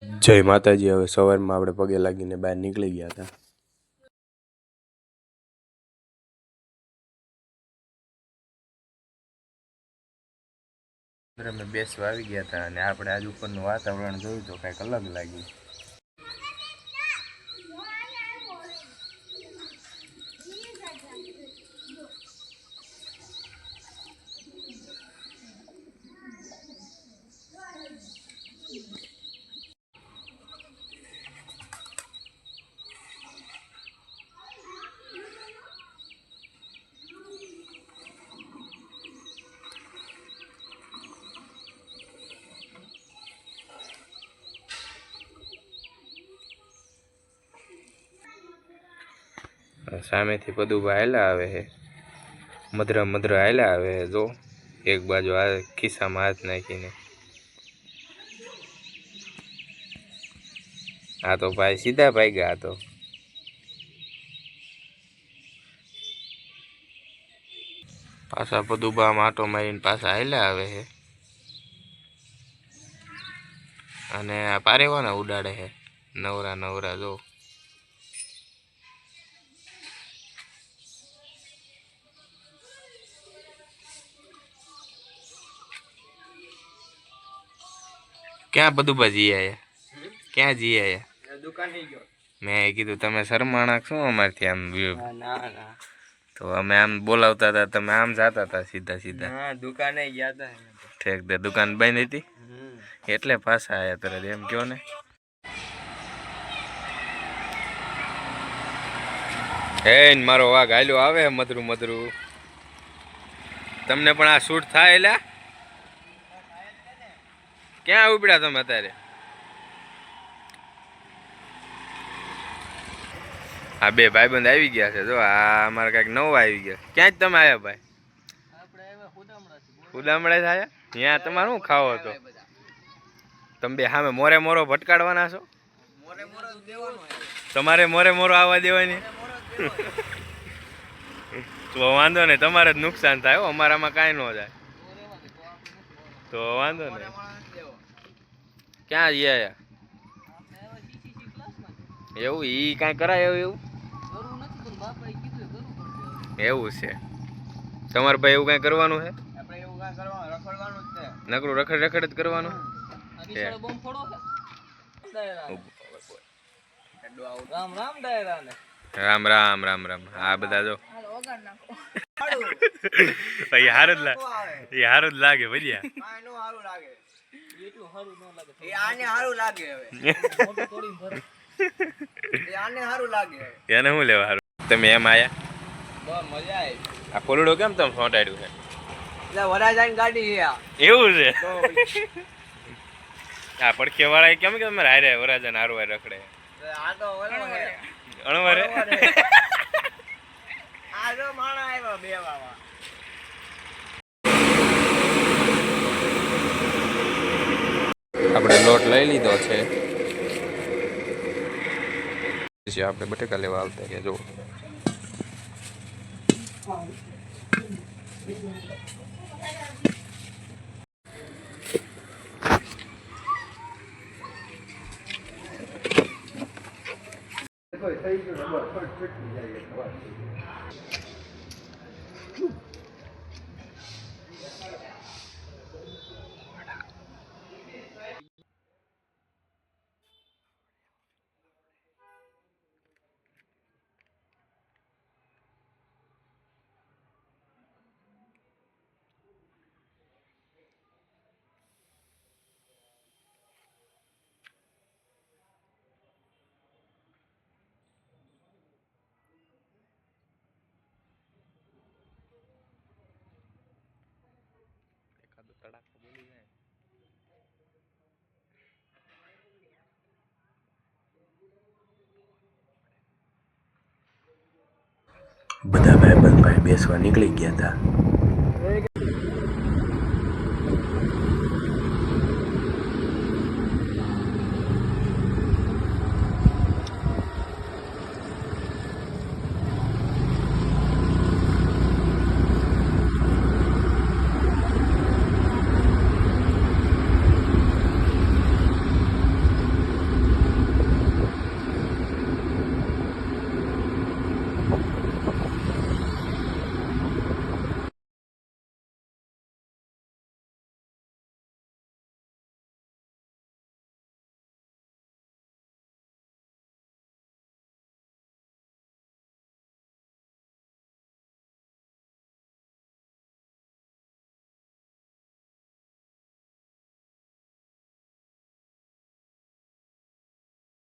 જય માતાજી। હવે સવારમાં આપણે પગે લાગીને બહાર નીકળી ગયા હતા। અમે બેસવા આવી ગયા હતા અને આપણે આજ ઉપરનું વાતાવરણ જોયું તો કંઈક અલગ લાગ્યું। સામેથી પદુભા હાલ્યા આવે છે, મધરા મધરા હાલ્યા આવે છે। જો એક બાજુ આ ખિસ્સામાં હાથ નાખીને, આ તો ભાઈ સીધા ભાગ્યા। આ તો પાછા પદુભા માટો મારીને પાછા હાલ્યા આવે છે અને આ પારેવાના ઉડાડે છે નવરા નવરા। જો ક્યાં પદુભા જી આયા? ક્યાં જી આયા? દુકાને ગયો। મેં કીધું તમે શરમાણા શું અમારથી આમ? ના ના, તો અમે આમ બોલાવતા હતા, તમે આમ જાતા હતા સીધા સીધા? હા, દુકાને ગયા હતા। ઠીક, તે દુકાન બંધ હતી એટલે પાછા આયા તરત, એમ કયો ને। હે મારો વાઘ હાલ્યો આવે મધરું મધરું। તમને પણ આ શૂટ થાય? એલા ક્યાં ઉપડ્યા તમે અત્યારે? આ બે ભાઈબંધ આવી ગયા છે। જો આ અમારે કઈક નવો આવી ગયા। ક્યાં જ તમે આવ્યા ભાઈ? ઉદામડા આવ્યા? ત્યાં તમારે શું ખાવો હતો? તમે બે સામે મોરે મોરો ભટકાડવાના છો? તમારે મોરે મોરો આવવા દેવાની? તો વાંધો નહીં, તમારે જ નુકસાન થાય, અમારામાં કાંઈ ન જાય તો વાંધો નહીં। ક્યાં જઈ આયા? એવું ઈ કાંઈ કરાય એવું? એવું છે તમારે ભાઈ? એવું કાંઈ કરવાનું છે? નકરું રખડ રખડ જ કરવાનું? રામ રામ રામ રામ। આ બધા જો હારું જ લાગે ભજીયા। એને શું લેવા હારું? તમે એમ આયા? મજા આવી। આ કોલડો કેમ તમે ફોટાડ્યું છે? ગાડી એવું છે? આ પડખે વાળા કેમ કે તમે હારે વરાજા હારું હારે રખડે? અણવરે આપણે લોટ લઈ લીધો છે, આપણે બટેકા લેવા આવતા રહ્યા। જો બધા ભાઈ બેસવા નીકળી ગયા હતા।